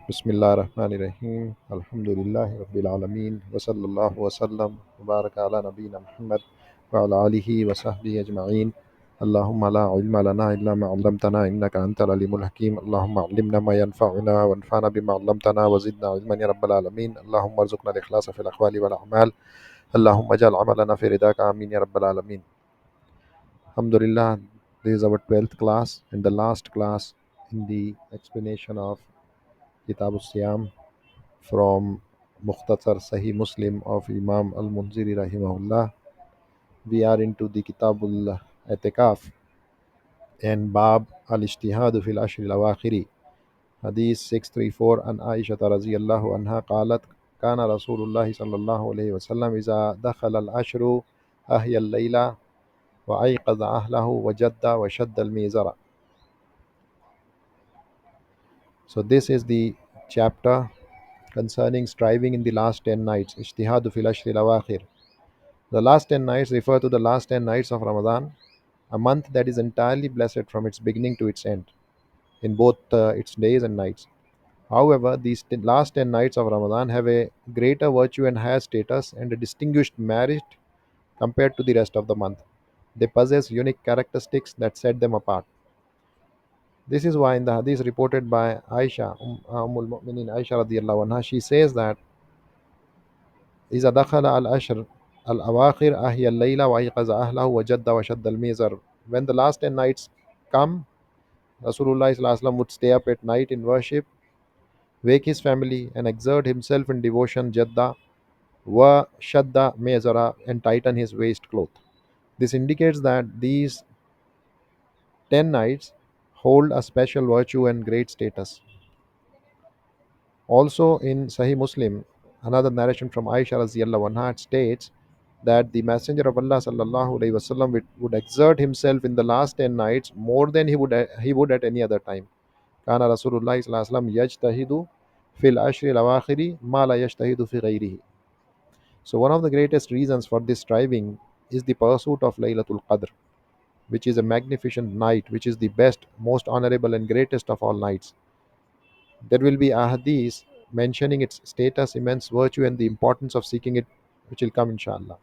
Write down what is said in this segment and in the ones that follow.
Bismillahirrahmanirrahim. Alhamdulillahi Rabbil Alameen. Wa sallallahu wa sallam. Wa baraka ala nabiyyina Muhammad wa ala alihi wa sahbihi ajma'in. Allahumma la ilma lana illa ma 'allamtana innaka antal alimul hakim. Allahumma 'allimna ma yanfa'una wa anfa'na bima 'allamtana wa zidna ilman ya rabbal alamin. Allahumma arzuqna al-ikhlasa fil aqwali wal a'mal. Allahumma ij'al 'amalana fi ridaka amin ya rabbal alamin. Alhamdulillah, this is our 12th class and the last class in the explanation of Kitab Siyaam from Muktasar Sahih Muslim of Imam Al-Munziri rahimahullah. We are into the Kitabul Etikaf and Bab Al-Ijtihadu fil Ashr al-Awakhiri. Hadith 634 an Aisha radhiyallahu anha qalat كان رسول الله صلى الله عليه وسلم إذا دخل العشر أحيا الليل وأيقظ أهله وجد وشد الميزر. So this is the chapter concerning striving in the last 10 nights. Ijtihadu fil Ashr al-Awakhir. The last 10 nights refer to the last 10 nights of Ramadan, a month that is entirely blessed from its beginning to its end, in both its days and nights. However, these last 10 nights of Ramadan have a greater virtue and higher status and a distinguished merit compared to the rest of the month. They possess unique characteristics that set them apart. This is why in the hadith reported by Aisha, Ummul Mu'minin Aisha radiyallahu anha, she says that إذا دخل الأشهر الأواخر أحيا الليل وأيقظ أهله وجد وشد الميزر. When the last 10 nights come, Rasulullah sallallahu alaihi wasallam would stay up at night in worship, wake his family, and exert himself in devotion, jadda, wa shadda mezara, and tighten his waist cloth. This indicates that these 10 nights hold a special virtue and great status. Also in Sahih Muslim, another narration from Aisha radhiyallahu anha states that the Messenger of Allah sallallahu alaihi wasallam would exert himself in the last 10 nights more than he would at any other time. Kana Rasulullah sallallahu alaihi wasallam yajtahidu fil ashri al-awakhiri ma la yajtahidu fi ghayrihi. So one of the greatest reasons for this striving is the pursuit of Laylatul Qadr, which is a magnificent night, which is the best, most honorable and greatest of all nights. There will be ahadith mentioning its status, immense virtue, and the importance of seeking it, which will come inshallah.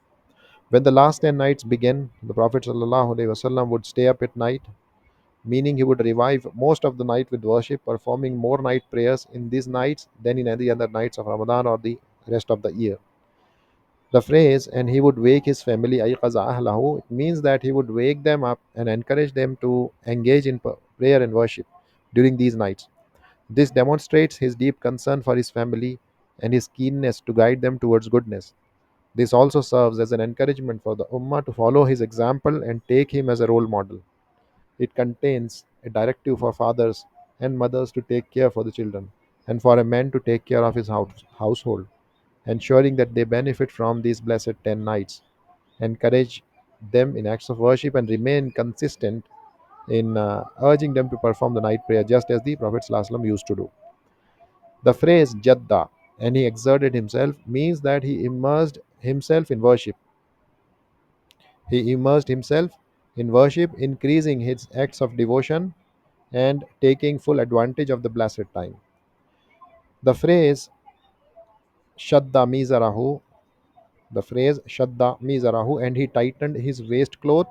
When the last 10 nights begin, the Prophet ﷺ would stay up at night, meaning he would revive most of the night with worship, performing more night prayers in these nights than in any other nights of Ramadan or the rest of the year. The phrase, and he would wake his family, ayqaza ahlahu, it means that he would wake them up and encourage them to engage in prayer and worship during these nights. This demonstrates his deep concern for his family and his keenness to guide them towards goodness. This also serves as an encouragement for the Ummah to follow his example and take him as a role model. It contains a directive for fathers and mothers to take care for the children, and for a man to take care of his household, ensuring that they benefit from these blessed 10 nights. Encourage them in acts of worship and remain consistent in urging them to perform the night prayer just as the Prophet ﷺ used to do. The phrase Jadda, and he exerted himself, means that he immersed himself in worship. He immersed himself in worship, increasing his acts of devotion and taking full advantage of the blessed time. The phrase Shadda Mizarahu, and he tightened his waist cloth,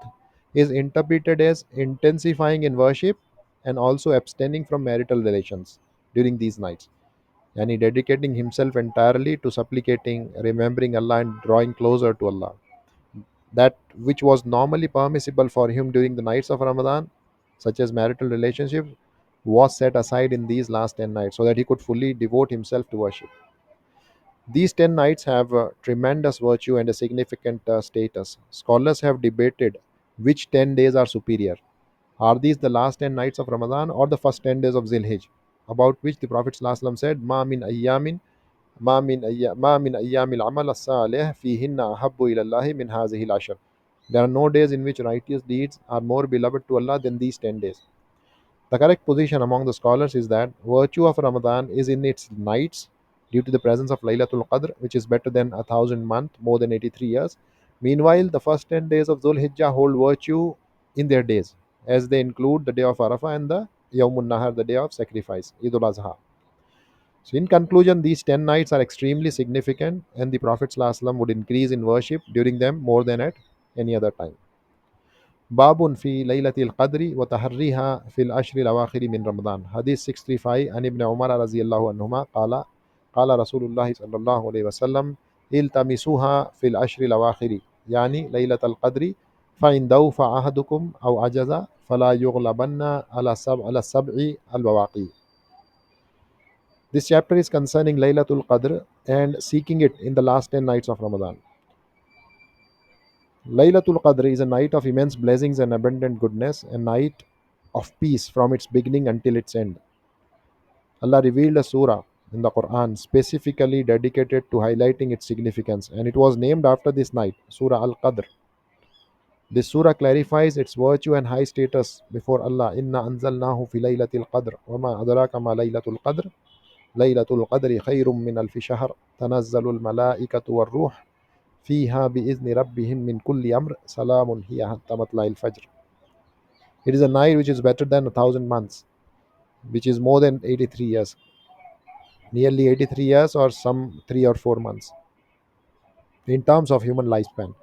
is interpreted as intensifying in worship and also abstaining from marital relations during these nights, and he dedicating himself entirely to supplicating, remembering Allah, and drawing closer to Allah. That which was normally permissible for him during the nights of Ramadan, such as marital relationships, was set aside in these last 10 nights so that he could fully devote himself to worship. These 10 nights have tremendous virtue and a significant status. Scholars have debated which 10 days are superior. Are these the last 10 nights of Ramadan or the first 10 days of Zilhijj, about which the Prophet ﷺ said, Ma min ayyamin ما من أيام العمل الصالح فيهن أحب إلى الله من هذه العشر. There are no days in which righteous deeds are more beloved to Allah than these 10 days. The correct position among the scholars is that virtue of Ramadan is in its nights due to the presence of Laylatul Qadr, which is better than 1,000 months, more than 83 years. Meanwhile, the first 10 days of Dhul Hijjah hold virtue in their days, as they include the day of Arafah and the Yawmun Nahar, the day of sacrifice, Eid ul Azha. So, in conclusion, these 10 nights are extremely significant, and the Prophet ﷺ would increase in worship during them more than at any other time. باب في ليلة القدر وتحريها في العشر الأواخر من رمضان. Hadith 635 عن ابن عمر رضي الله عنهما قال قال رسول الله صلى الله عليه وسلم التمسوها في العشر الأواخر يعني ليلة القدر فإن دوف أحدكم أو عجز فلا يغلبن على السبع البواقي. This chapter is concerning Laylatul Qadr and seeking it in the last 10 nights of Ramadan. Laylatul Qadr is a night of immense blessings and abundant goodness, a night of peace from its beginning until its end. Allah revealed a surah in the Quran specifically dedicated to highlighting its significance, and it was named after this night, Surah Al Qadr. This surah clarifies its virtue and high status before Allah. Inna anzalnahu fi laylatil qadr wa ma adraka ma laylatul qadr. Laylatul qadri khayrum min alfi shahr. Tanazzalul malaikatu war ruh fiha bi'izni rabbihim min kulli amr. Salamun hiya hatta matla'il fajr. It is a night which is better than 1,000 months, which is more than 83 years, nearly 83 years or some 3 or 4 months in terms of human lifespan.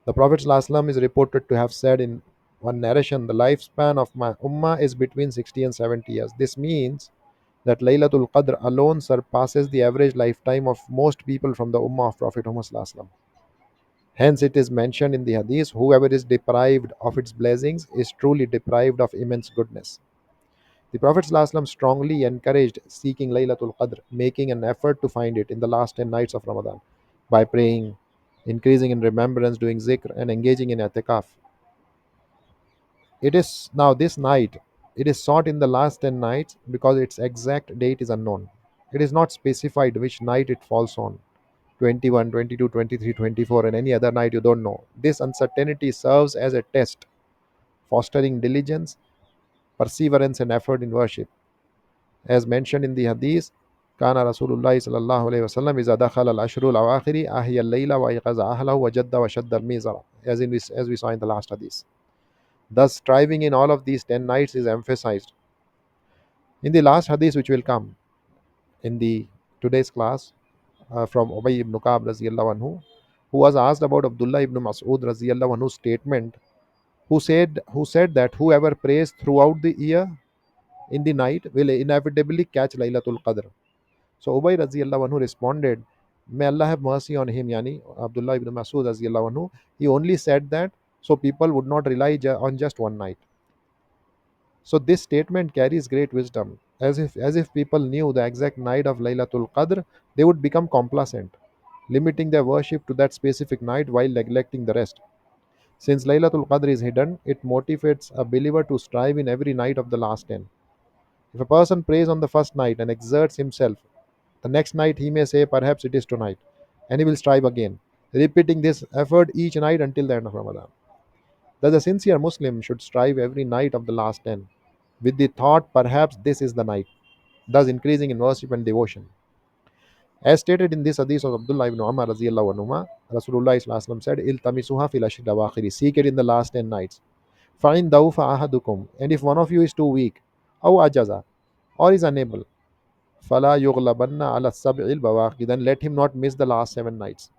The Prophet ﷺ is reported to have said in one narration, the lifespan of my ummah is between 60 and 70 years. This means that Laylatul Qadr alone surpasses the average lifetime of most people from the ummah of Prophet Muhammad ﷺ. Hence, it is mentioned in the Hadith, whoever is deprived of its blessings is truly deprived of immense goodness. The Prophet ﷺ strongly encouraged seeking Laylatul Qadr, making an effort to find it in the last 10 nights of Ramadan by praying, increasing in remembrance, doing zikr, and engaging in i'tikaf. It is now this night, it is sought in the last 10 nights because its exact date is unknown. It is not specified which night it falls on, 21, 22, 23, 24, and any other night you don't know. This uncertainty serves as a test, fostering diligence, perseverance, and effort in worship. As mentioned in the hadith, كان رسول الله صلى الله عليه وسلم إذا دخل الأشهر الأواخر أحيا الليل وأيقظ أهله وجد وشد الميزر, as we saw in the last hadith. Thus, striving in all of these 10 nights is emphasized. In the last hadith, which will come in the today's class, from Ubay ibn Ka'b raziyallahu anhu, who was asked about Abdullah ibn Mas'ud raziyallahu anhu's statement, who said that whoever prays throughout the year in the night will inevitably catch Laylatul Qadr. So Ubay raziyallahu anhu responded, may Allah have mercy on him, yani Abdullah ibn Mas'ud raziyallahu anhu. He only said that so people would not rely on just one night. So this statement carries great wisdom. As if people knew the exact night of Laylatul Qadr, they would become complacent, limiting their worship to that specific night while neglecting the rest. Since Laylatul Qadr is hidden, it motivates a believer to strive in every night of the last 10. If a person prays on the first night and exerts himself, the next night he may say, perhaps it is tonight, and he will strive again, repeating this effort each night until the end of Ramadan. Thus, a sincere Muslim should strive every night of the last 10 with the thought, perhaps this is the night, thus increasing in worship and devotion. As stated in this hadith of Abdullah ibn Umar radiallahu anhuma, Rasulullah sallallahu said, "Iltamisuha fil ashri dawakhiri." Seek it in the last 10 nights. Fa'in dawfa ahadukum. And if one of you is too weak, aw ajaza, or is unable, fala yughlabanna ala sab'il bawaqi. Then let him not miss the last 7 nights.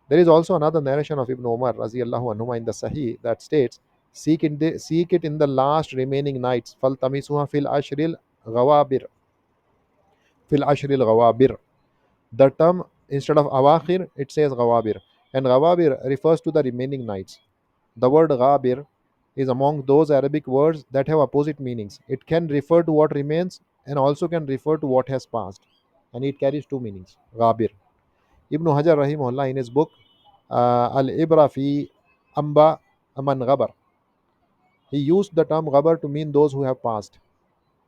There is also another narration of Ibn Umar radiallahu anhuma in the Sahih that states, seek it in the last remaining nights. Faltamisuha fil ashril ghawabir. The term, instead of awakhir, it says ghawabir. And ghawabir refers to the remaining nights. The word ghabir is among those Arabic words that have opposite meanings. It can refer to what remains and also can refer to what has passed. And it carries two meanings. Ghabir. Ibn Hajar rahimahullah in his book Al-Ibra fi Amba Aman Ghabar, he used the term ghabar to mean those who have passed.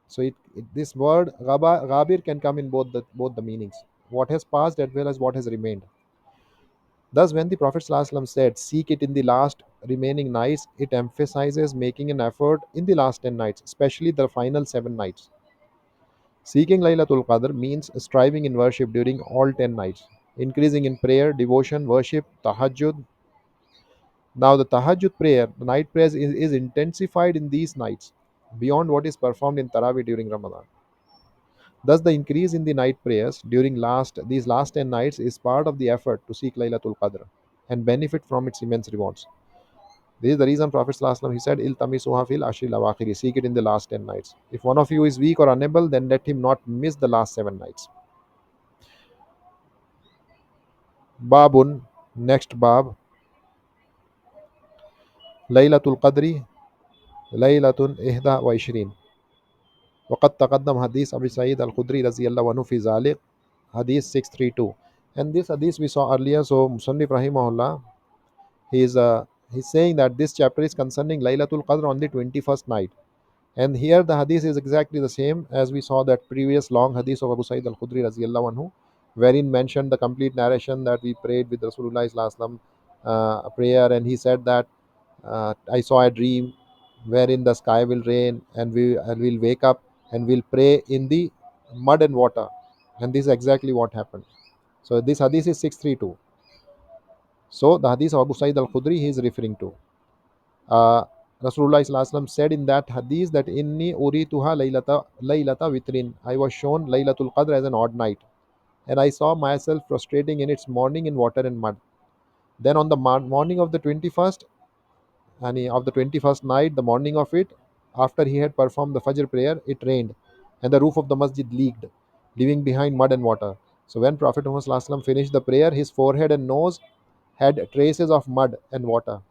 So this word ghabir can come in both the meanings, what has passed as well as what has remained. Thus, when the Prophet ﷺ said, seek it in the last remaining nights, it emphasizes making an effort in the last 10 nights, especially the final 7 nights. Seeking Laylatul Qadr means striving in worship during all 10 nights, increasing in prayer, devotion, worship, tahajjud. Now, the tahajjud prayer, the night prayers, is intensified in these nights beyond what is performed in Taraweeh during Ramadan. Thus, the increase in the night prayers during these last 10 nights is part of the effort to seek Laylatul Qadr and benefit from its immense rewards. This is the reason Prophet ﷺ, he said, "Iltamisuha fil ashri lawakhiri," seek it in the last 10 nights. If one of you is weak or unable, then let him not miss the last 7 nights. Babun, next Bab, Laylatul Qadri, Laylatun Ihda wa Ishrin. وقد تقدم حديث أبي سعيد الخدري رضي الله عنه في ذلك Hadith 632. And this hadith we saw earlier. So Musannif Rahimahullah, he's saying that this chapter is concerning Laylatul Qadr on the 21st night. And here the hadith is exactly the same as we saw that previous long hadith of Abu Sa'id al-Khudri radhiyallahu anhu, wherein mentioned the complete narration that we prayed with Rasulullah sallallahu alaihi wasallam, a prayer, and he said that I saw a dream wherein the sky will rain and we will wake up and we'll pray in the mud and water, and this is exactly what happened. So this hadith is 632. So the hadith of Abu Sa'id al-Khudri he is referring to. Uh, Rasulullah sallallahu alaihi wasallam said in that hadith that inni urituha laylata witrin. I was shown Laylatul Qadr as an odd night, and I saw myself prostrating in its morning in water and mud. Then on the morning of the 21st, of the 21st night, the morning of it, after he had performed the Fajr prayer, it rained, and the roof of the masjid leaked, leaving behind mud and water. So when Prophet Muhammad sallallahu alaihi wasallam finished the prayer, his forehead and nose had traces of mud and water.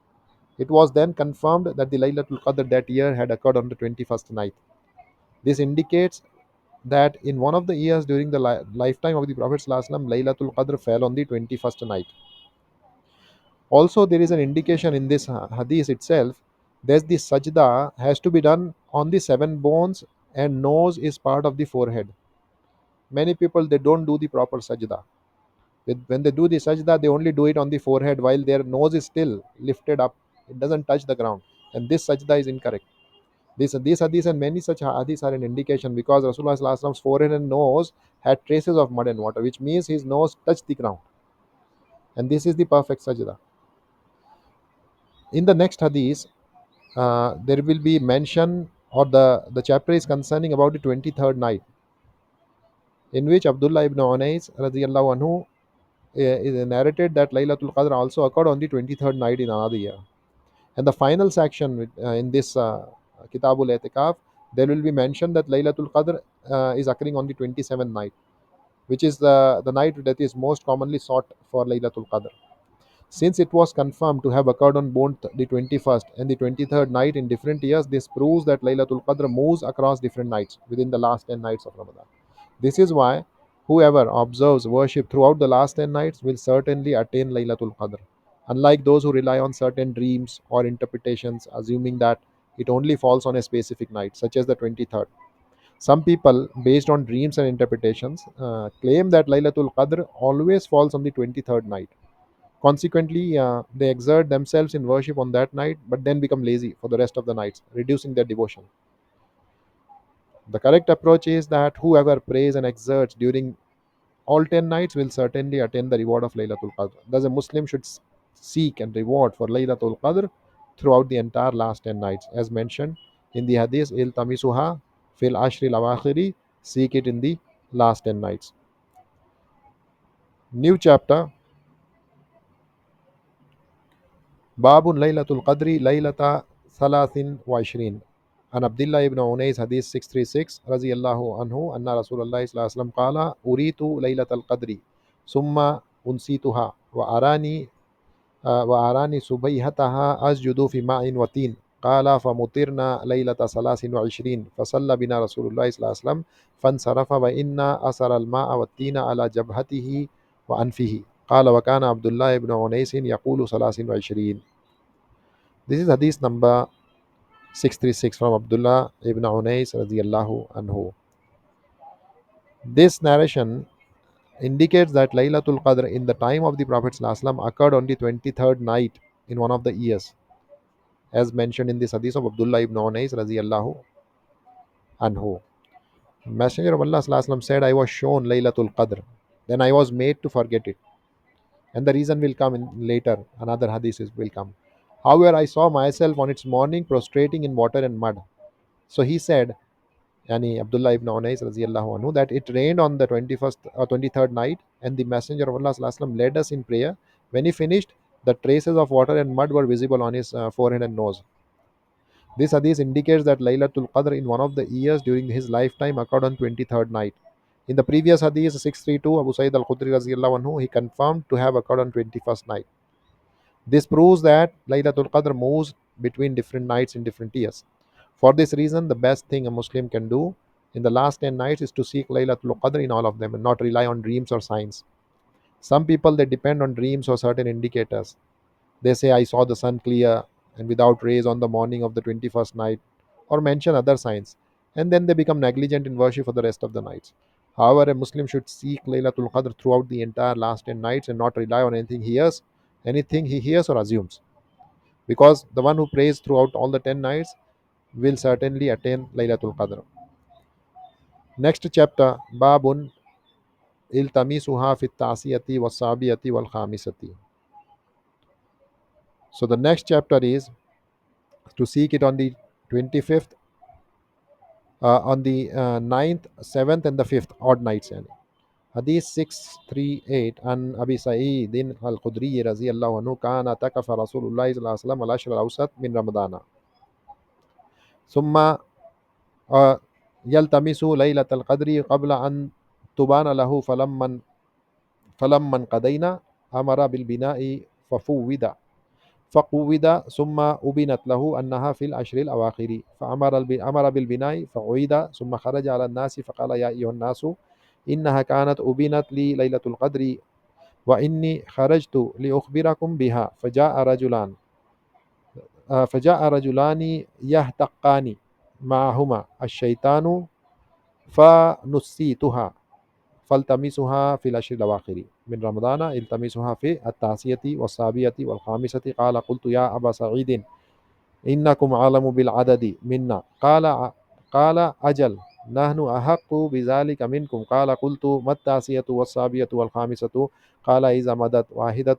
It was then confirmed that the Laylatul Qadr that year had occurred on the 21st night. This indicates that in one of the years during the lifetime of the Prophet ﷺ, Laylatul Qadr fell on the 21st night. Also, there is an indication in this hadith itself that the sajda has to be done on the seven bones and nose is part of the forehead. Many people they don't do the proper sajda. When they do the sajda, they only do it on the forehead while their nose is still lifted up. It doesn't touch the ground. And this sajda is incorrect. These hadiths and many such hadiths are an indication because Rasulullah sallallahu alaihi wasallam's forehead and nose had traces of mud and water, which means his nose touched the ground. And this is the perfect sajda. In the next hadith, there will be mention, or the chapter is concerning about the 23rd night, in which Abdullah ibn Unais radiyallahu anhu is narrated that Laylatul Qadr also occurred on the 23rd night in another year. And the final section in this Kitabul Etikaf, there will be mentioned that Laylatul Qadr is occurring on the 27th night, which is the night that is most commonly sought for Laylatul Qadr. Since it was confirmed to have occurred on both the 21st and the 23rd night in different years, this proves that Laylatul Qadr moves across different nights within the last 10 nights of Ramadan. This is why whoever observes worship throughout the last 10 nights will certainly attain Laylatul Qadr, unlike those who rely on certain dreams or interpretations, assuming that it only falls on a specific night, such as the 23rd. Some people, based on dreams and interpretations, claim that Laylatul Qadr always falls on the 23rd night. Consequently, they exert themselves in worship on that night, but then become lazy for the rest of the nights, reducing their devotion. The correct approach is that whoever prays and exerts during all 10 nights will certainly attain the reward of Laylatul Qadr. Thus, a Muslim should seek and reward for Laylatul Qadr throughout the entire last 10 nights, as mentioned in the Hadith, Il Tamisuha fil Ashri Lawakhiri, seek it in the last 10 nights. New chapter, Babun Laylatul Qadri Laylata Thalathin wa Ishrin. عن عبد الله بن عنيس حديث 636 رضي الله عنه أن رسول الله صلى الله عليه وسلم قال أريت ليلة القدر ثم أنسيتها وأراني سبيهتها أسجد في ماء وتين قال فمطرنا ليلة 23 فصلى بنا رسول الله صلى الله عليه وسلم فانصرف وإنا أثر الماء والتين على جبهته وأنفه قال وكان عبد الله بن عنيس يقول 23. This is hadith number 636 from Abdullah ibn Unais radiyallahu anhu. This narration indicates that Laylatul Qadr in the time of the Prophet ﷺ occurred on the 23rd night in one of the years, as mentioned in this hadith of Abdullah ibn Unais radiyallahu anhu. Messenger of Allah ﷺ said, I was shown Laylatul Qadr, then I was made to forget it. And the reason will come in later, another will come. However, I saw myself on its morning prostrating in water and mud. So he said, Yani Abdullah ibn Unais radiallahu anhu, that it rained on the 21st or 23rd night, and the Messenger of Allah sallallahu alaihi wasallam led us in prayer. When he finished, the traces of water and mud were visible on his forehead and nose. This hadith indicates that Laylatul Qadr in one of the years during his lifetime occurred on 23rd night. In the previous hadith 632, Abu Sa'id al-Khudri radiallahu anhu, he confirmed to have occurred on 21st night. This proves that Laylatul Qadr moves between different nights in different years. For this reason, the best thing a Muslim can do in the last 10 nights is to seek Laylatul Qadr in all of them and not rely on dreams or signs. Some people, they depend on dreams or certain indicators. They say, I saw the sun clear and without rays on the morning of the 21st night, or mention other signs, and then they become negligent in worship for the rest of the nights. However, a Muslim should seek Laylatul Qadr throughout the entire last 10 nights and not rely on anything he hears or assumes. Because the one who prays throughout all the 10 nights will certainly attain Laylatul Qadr. Next chapter, Babun iltamisuha fit ta'siyati was sabiyati wal khamisati. So the next chapter is to seek it on the 25th, on the 9th, 7th, and the 5th, odd nights. Yani. Hadith 638 عن أبي سعيد الخدري رضي الله عنه كان اعتكف رسول الله صلى الله عليه وسلم العشر الأوسط من رمضان ثم يلتمس ليلة القدر قبل أن تبان له فلما انقضينا أمر بالبناء فقوّد ثم أبنت له أنها في العشر الأواخر أمر بالبناء فعيد ثم خرج على الناس فقال يا أيها الناس إنها كانت أبنت لي ليلة القدر وإني خرجت لأخبركم بها فجاء رجلان يهتقان معهما الشيطان فنسيتها فالتمسها في العشر الأواخر من رمضان التمسها في التاسية والسابية والخامسة قال قلت يا أبا سعيد إنكم عالم بالعدد منا قال أجل نحن أحق بذلك منكم قال قلت ما التاسية والسابية والخامسة قال إذا مدت واحدة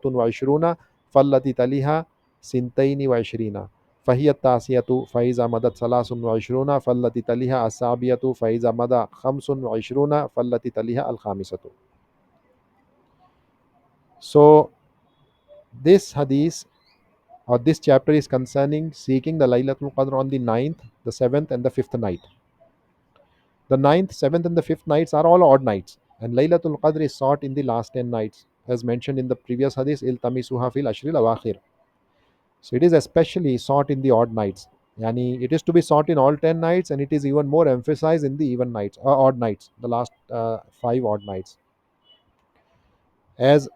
وعشرون فالتي تليها سنتين وعشرين فهي التاسية فإذا مدت ثلاث وعشرون فالتي تليها السابية فإذا مدى خمس وعشرون فالتي تليها الخامسة. So this hadith or this chapter is concerning seeking the Laylatul Qadr on the 9th, the 7th, and the 5th night. The 9th, 7th, and the 5th nights are all odd nights, and Laylatul Qadr is sought in the last 10 nights, as mentioned in the previous hadith, Iltamisuha fil Ashril Awakhir. So it is especially sought in the odd nights. Yani it is to be sought in all 10 nights, and it is even more emphasized in the even nights, odd nights, the last 5 odd nights. As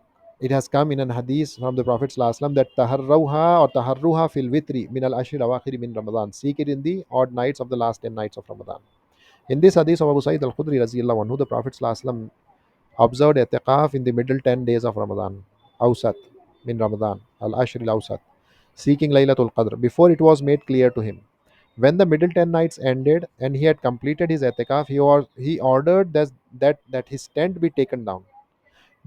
it has come in an hadith from the Prophet ﷺ that taharruha or taharruha fil witri min al ashir awakhir min Ramadan. Seek it in the odd nights of the last 10 nights of Ramadan. In this hadith of Abu Sa'id al-Khudri radhiyallahu anhu, the Prophet ﷺ observed i'tiqaf in the middle 10 days of Ramadan, awsat min Ramadan, al-ashr al-awsat, seeking Laylatul Qadr before it was made clear to him. When the middle 10 nights ended and he had completed his i'tiqaf, he ordered that his tent be taken down.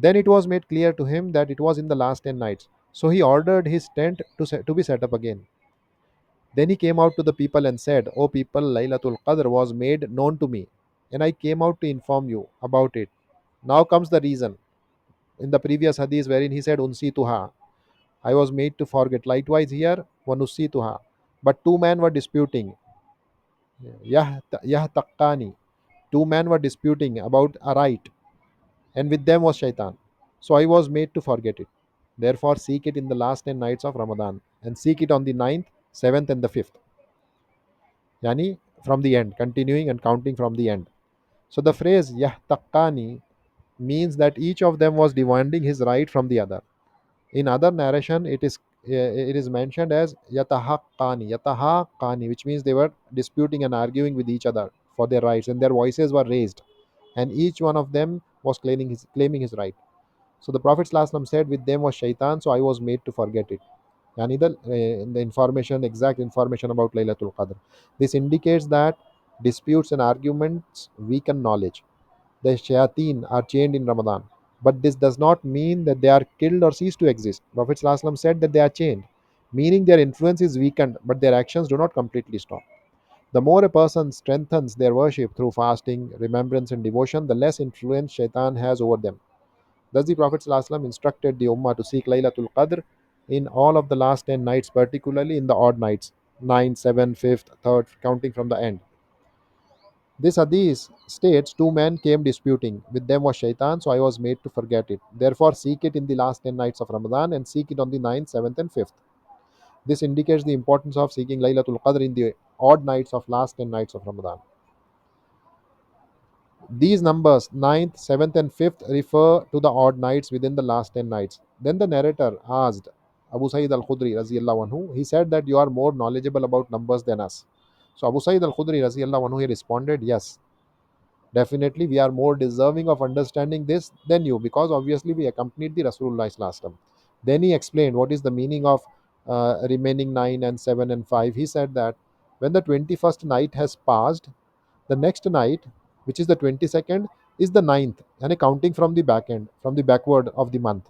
Then it was made clear to him that it was in the last 10 nights. So he ordered his tent to be set up again. Then he came out to the people and said, O people, Laylatul Qadr was made known to me, and I came out to inform you about it. Now comes the reason. In the previous hadith, wherein he said, Unsi tuha, I was made to forget. Likewise here, Wanusi tuha. But two men were disputing. Yah taqqani. Two men were disputing about a right, and with them was shaitan. So I was made to forget it. Therefore, seek it in the last 10 nights of Ramadan and seek it on the 9th, 7th, and the 5th. Yani from the end, continuing and counting from the end. So the phrase Yahtaqani means that each of them was demanding his right from the other. In other narration, it is mentioned as Yatahaqqani, which means they were disputing and arguing with each other for their rights, and their voices were raised, and each one of them was claiming his right. So the Prophet ﷺ said, with them was shaitan, so I was made to forget it. Yani the information, exact information about Laylatul Qadr. This indicates that disputes and arguments weaken knowledge. The shayateen are chained in Ramadan. But this does not mean that they are killed or cease to exist. Prophet ﷺ said that they are chained, meaning their influence is weakened, but their actions do not completely stop. The more a person strengthens their worship through fasting, remembrance, and devotion, the less influence shaitan has over them. Thus, the Prophet ﷺ instructed the Ummah to seek Laylatul Qadr in all of the last 10 nights, particularly in the odd nights 9, 7, 5th, 3rd, counting from the end. This hadith states, two men came disputing. With them was shaitan, so I was made to forget it. Therefore, seek it in the last 10 nights of Ramadan and seek it on the ninth, 7th, and 5th. This indicates the importance of seeking Laylatul Qadr in the odd nights of last 10 nights of Ramadan. These numbers, ninth, 7th, and 5th, refer to the odd nights within the last 10 nights. Then the narrator asked Abu Sa'id al Khudri, Raziyallahu anhu, he said that you are more knowledgeable about numbers than us. So Abu Sa'id al Khudri, Raziyallahu anhu, he responded, yes, definitely we are more deserving of understanding this than you, because obviously we accompanied the Rasulullah last time. Then he explained what is the meaning of remaining 9 and 7 and 5. He said that when the 21st night has passed, the next night, which is the 22nd, is the ninth, and counting from the back end, from the backward of the month.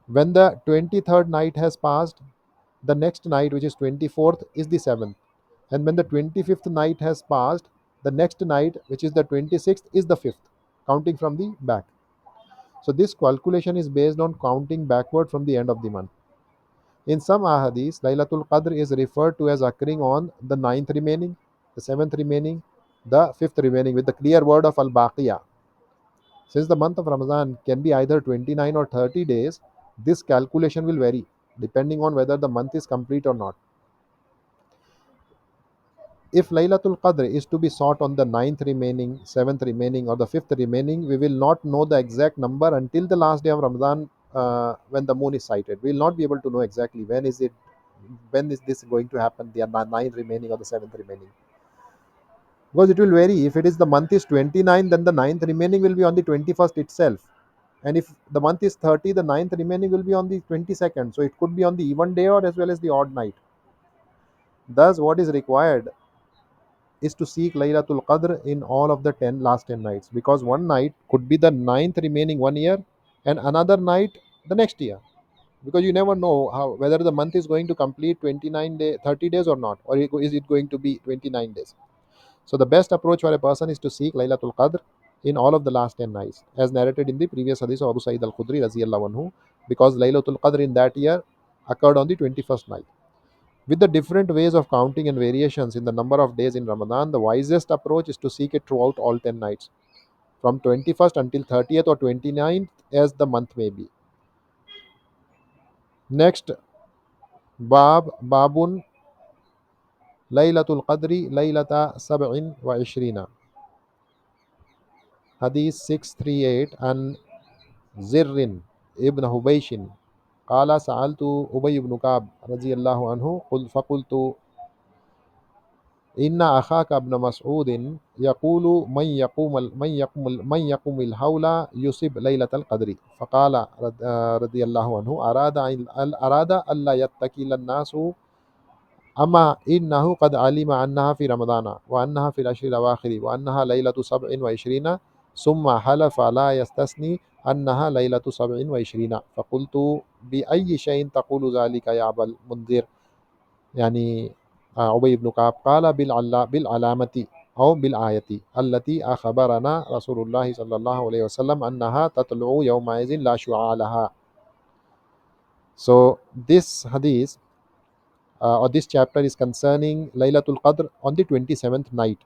When the 23rd night has passed, the next night, which is 24th, is the 7th. And when the 25th night has passed, the next night, which is the 26th, is the 5th, counting from the back. So this calculation is based on counting backward from the end of the month. In some ahadith, Laylatul Qadr is referred to as occurring on the ninth remaining, the 7th remaining, the 5th remaining, with the clear word of Al Baqiyah. Since the month of Ramadan can be either 29 or 30 days, this calculation will vary depending on whether the month is complete or not. If Laylatul Qadr is to be sought on the ninth remaining, 7th remaining, or the 5th remaining, we will not know the exact number until the last day of Ramadan, when the moon is sighted. We will not be able to know exactly when is this going to happen, the ninth remaining or the 7th remaining. Because it will vary. If it is the month is 29, then the ninth remaining will be on the 21st itself. And if the month is 30, the ninth remaining will be on the 22nd. So it could be on the even day or as well as the odd night. Thus, what is required is to seek Laylatul Qadr in all of the last 10 nights, because one night could be the ninth remaining one year and another night the next year, because you never know whether the month is going to complete 30 days or not, or is it going to be 29 days. So the best approach for a person is to seek Laylatul Qadr in all of the last 10 nights, as narrated in the previous hadith of Abu Sa'id al-Khudri radhiyallahu anhu, because Laylatul Qadr in that year occurred on the 21st night. With the different ways of counting and variations in the number of days in Ramadan, the wisest approach is to seek it throughout all 10 nights, from 21st until 30th or 29th, as the month may be. Next, Babun Laylatul Qadri Laylata Sab'in wa Ishrina. Hadith 638 and Zirrin ibn Hubayshin قال سألت أبي بن كعب رضي الله عنه فقلت إن أخاك ابن مسعود يقول من يقوم الهول يصب ليلة القدر، فقال رضي الله عنه أراد ألا يتكل الناس، أما إنه قد علم أنها في رمضان وأنها في العشر الأواخر وأنها ليلة 27، ثم حلف لا يستثني أنها ليلة 27. فقلت بأي شيء تقول ذلك يا أبا المنذر، يعني أبي بن كعب، قال بالعلامة أو بالآية التي أخبرنا رسول الله صلى الله عليه وسلم أنها تطلع يومئذ لا شعاع لها. So this hadith, or this chapter, is concerning Laylatul Qadr on the 27th night.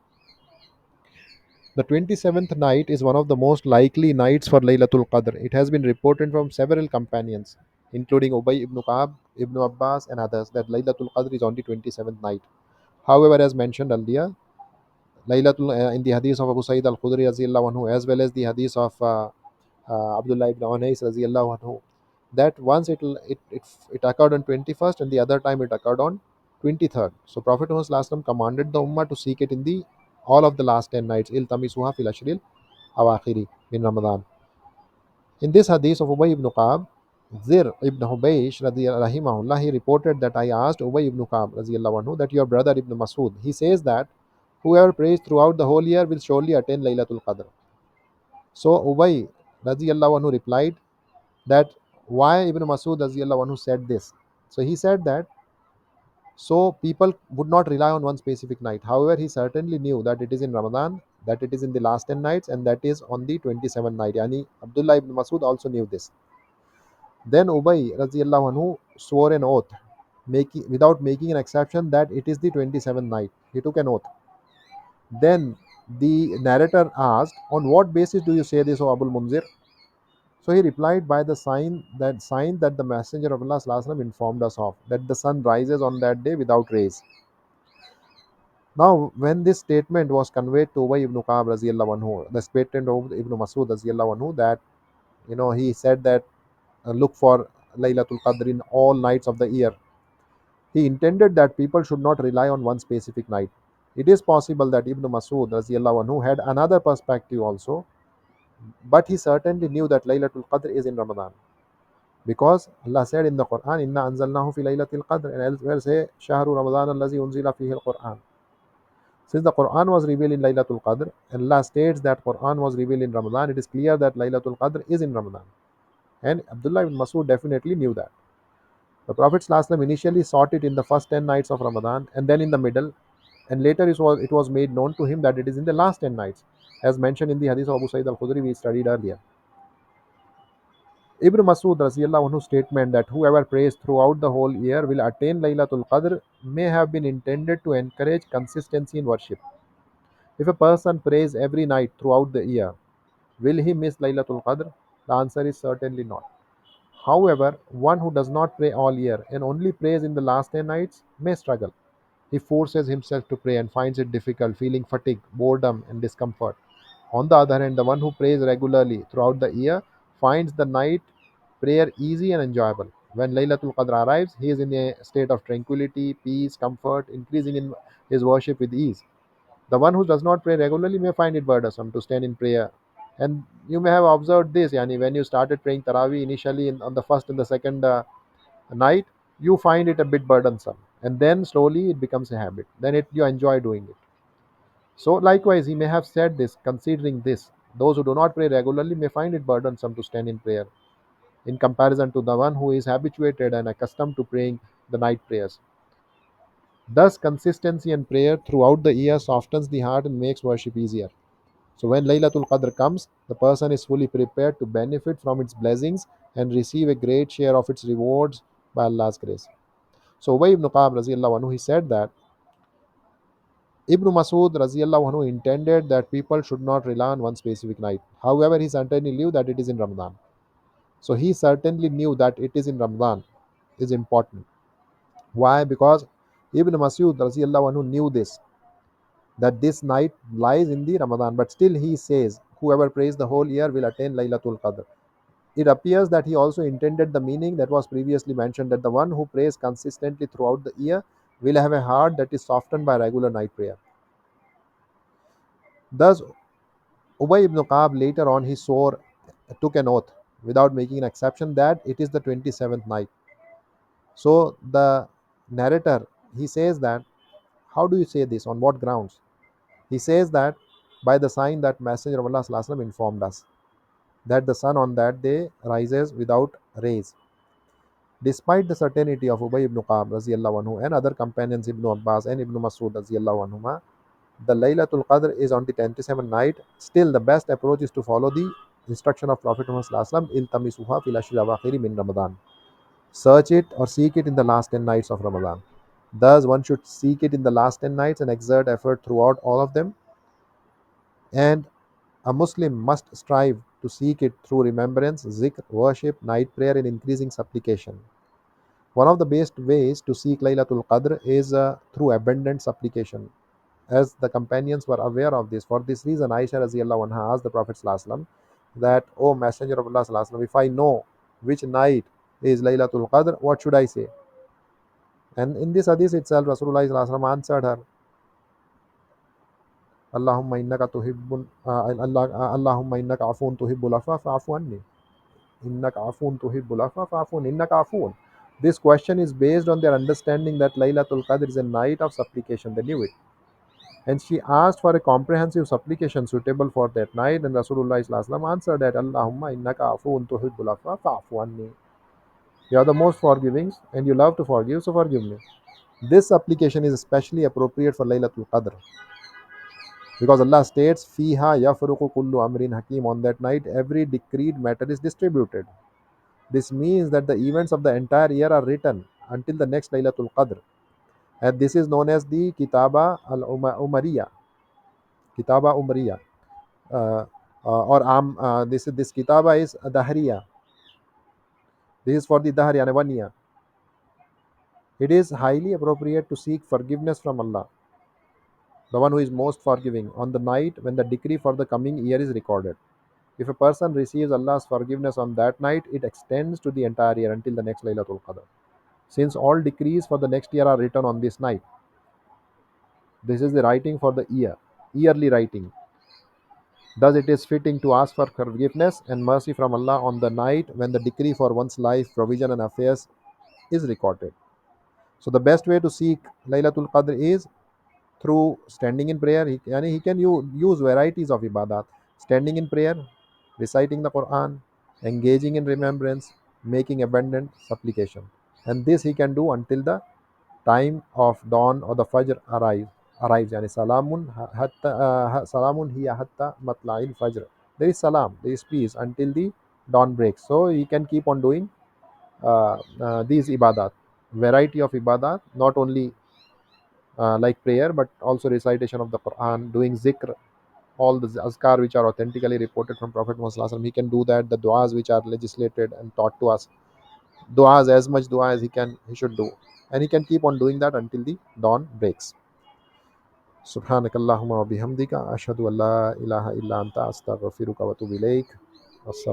The 27th night is one of the most likely nights for Laylatul Qadr. It has been reported from several companions, including Ubay ibn Ka'ab, Ibn Abbas, and others, that Laylatul Qadr is on the 27th night. However, as mentioned earlier, in the hadith of Abu Sa'id al-Khudri radhiyallahu anhu, as well as the hadith of Abdullah ibn Unais radhiyallahu anhu, that once it occurred on 21st and the other time it occurred on 23rd. So Prophet Muhammad sallallahu alaihi wasallam commanded the ummah to seek it in the all of the last 10 nights. Iltamisuha fil ashril awakhiri min Ramadan. In this hadith of Ubay ibn Ka'ab, Zir ibn Hubaysh rahimahullah, he reported that I asked Ubay ibn Ka'ab radhiyallahu anhu that your brother Ibn Masud, he says that whoever prays throughout the whole year will surely attain Laylatul Qadr. So Ubay radhiyallahu anhu replied that why Ibn Masud radhiyallahu anhu said this. So he said that So people would not rely on one specific night. However, he certainly knew that it is in Ramadan, that it is in the last 10 nights, and that is on the 27th night. Yani Abdullah ibn Masud also knew this. Then Ubay radiallahu anhu swore an oath, without making an exception, that it is the 27th night. He took an oath. Then the narrator asked, "On what basis do you say this, O Abul Munzir?" So he replied, "By the sign that the Messenger of Allah sallallahu alaihi wasallam informed us of, that the sun rises on that day without rays." Now, when this statement was conveyed to Ubay ibn Ka'b radiallahu anhu, the statement of Ibn Masud radiallahu anhu, that he said that look for Laylatul Qadr in all nights of the year. He intended that people should not rely on one specific night. It is possible that Ibn Masud radiallahu anhu had another perspective also, but he certainly knew that Laylatul Qadr is in Ramadan. Because Allah said in the Quran, "Inna anzalnahu fi Laylatil Qadr," and elsewhere say, "Shahru Ramadan allazi unzila fihi al-Quran." Since the Quran was revealed in Laylatul Qadr, and Allah states that Quran was revealed in Ramadan, it is clear that Laylatul Qadr is in Ramadan. And Abdullah ibn Masud definitely knew that. The Prophet ﷺ initially sought it in the first 10 nights of Ramadan, and then in the middle, and later it was made known to him that it is in the last 10 nights, as mentioned in the Hadith of Abu Sa'id al-Khudri we studied earlier. Ibn Masud radiallahu anhu's statement that whoever prays throughout the whole year will attain Laylatul Qadr may have been intended to encourage consistency in worship. If a person prays every night throughout the year, will he miss Laylatul Qadr? The answer is certainly not. However, one who does not pray all year and only prays in the last 10 nights may struggle. He forces himself to pray and finds it difficult, feeling fatigue, boredom, and discomfort. On the other hand, the one who prays regularly throughout the year finds the night prayer easy and enjoyable. When Laylatul Qadr arrives, he is in a state of tranquility, peace, comfort, increasing in his worship with ease. The one who does not pray regularly may find it burdensome to stand in prayer. And you may have observed this, yani when you started praying Taraweeh initially on the first and the second night, you find it a bit burdensome. And then slowly it becomes a habit. Then you enjoy doing it. So likewise, he may have said this, considering this. Those who do not pray regularly may find it burdensome to stand in prayer in comparison to the one who is habituated and accustomed to praying the night prayers. Thus, consistency in prayer throughout the year softens the heart and makes worship easier. So, when Laylatul Qadr comes, the person is fully prepared to benefit from its blessings and receive a great share of its rewards by Allah's grace. So, Ubay ibn Ka'b radiallahu anhu, he said that Ibn Masud radiallahu anhu intended that people should not rely on one specific night. However, he certainly knew that it is in Ramadan. So, he certainly knew that it is in Ramadan is important. Why? Because Ibn Masud radiallahu anhu knew this, that this night lies in the Ramadan, but still he says, whoever prays the whole year will attain Laylatul Qadr. It appears that he also intended the meaning that was previously mentioned, that the one who prays consistently throughout the year will have a heart that is softened by regular night prayer. Thus, Ubay ibn Ka'b later on took an oath without making an exception that it is the 27th night. So the narrator, he says that, how do you say this? On what grounds? He says that by the sign that Messenger of Allah sallallahu alaihi wasallam informed us that the sun on that day rises without rays. Despite the certainty of Ubay ibn Ka'b radiallahu anhu and other companions Ibn Abbas and Ibn Masud radiallahu anhuma, the Laylatul Qadr is on the 27th night. Still, the best approach is to follow the instruction of Prophet Muhammad sallallahu alaihi wasallam, iltamisuha fil ashri awakhiri min Ramadan. Search it or seek it in the last 10 nights of Ramadan. Thus, one should seek it in the last 10 nights and exert effort throughout all of them. And a Muslim must strive to seek it through remembrance, zikr, worship, night prayer, and increasing supplication. One of the best ways to seek Laylatul Qadr is through abundant supplication, as the companions were aware of this. For this reason, Aisha radiallahu anha asked the Prophet sallallahu alaihi wasallam that, "O Messenger of Allah sallallahu alaihi wasallam, if I know which night is Laylatul Qadr, what should I say?" And in this hadith itself, Rasulullah sallallahu alaihi wasallam answered her, "Allahumma innaka tuhibbun Allahumma innaka afun tuhibbul afwa fa'fu anni. Innaka afun tuhibbul afwa fa'fu anni. Innaka afun." This question is based on their understanding that Laylatul Qadr is a night of supplication. They knew it. And she asked for a comprehensive supplication suitable for that night, and Rasulullah sallallahu alaihi wasallam answered that, "Allahumma innaka afun tuhibbul afwa fa'fu anni." You are the most forgiving and you love to forgive, so forgive me. This application is especially appropriate for Laylatul Qadr because Allah states, "Fiha yafruqu kullu amrin hakim." On that night, every decreed matter is distributed. This means that the events of the entire year are written until the next Laylatul Qadr, and this is known as the Umariya. Kitaba Umariya. Uh, or this Kitaba is Dahriya. This is for the Dahr, yani 1 year. It is highly appropriate to seek forgiveness from Allah, the one who is most forgiving, on the night when the decree for the coming year is recorded. If a person receives Allah's forgiveness on that night, it extends to the entire year until the next Laylatul Qadr. Since all decrees for the next year are written on this night, this is the writing for the year, yearly writing. Thus, it is fitting to ask for forgiveness and mercy from Allah on the night when the decree for one's life, provision, and affairs is recorded. So, the best way to seek Laylatul Qadr is through standing in prayer. He can use varieties of ibadat: standing in prayer, reciting the Quran, engaging in remembrance, making abundant supplication. And this he can do until the time of dawn or the fajr arrives. Yani salamun hiya hatta matla'il fajr. There is salam, there is peace until the dawn breaks. So he can keep on doing these ibadat, variety of ibadat, not only like prayer, but also recitation of the Quran, doing zikr, all the azkar which are authentically reported from Prophet Muhammad Sallallahu Alaihi Wasallam. He can do that. The du'as which are legislated and taught to us, du'as, as much dua as he should do, and he can keep on doing that until the dawn breaks. سبحانك اللهم وبحمدك أشهد أن لا إله إلا أنت أستغفرك وأتوب إليك.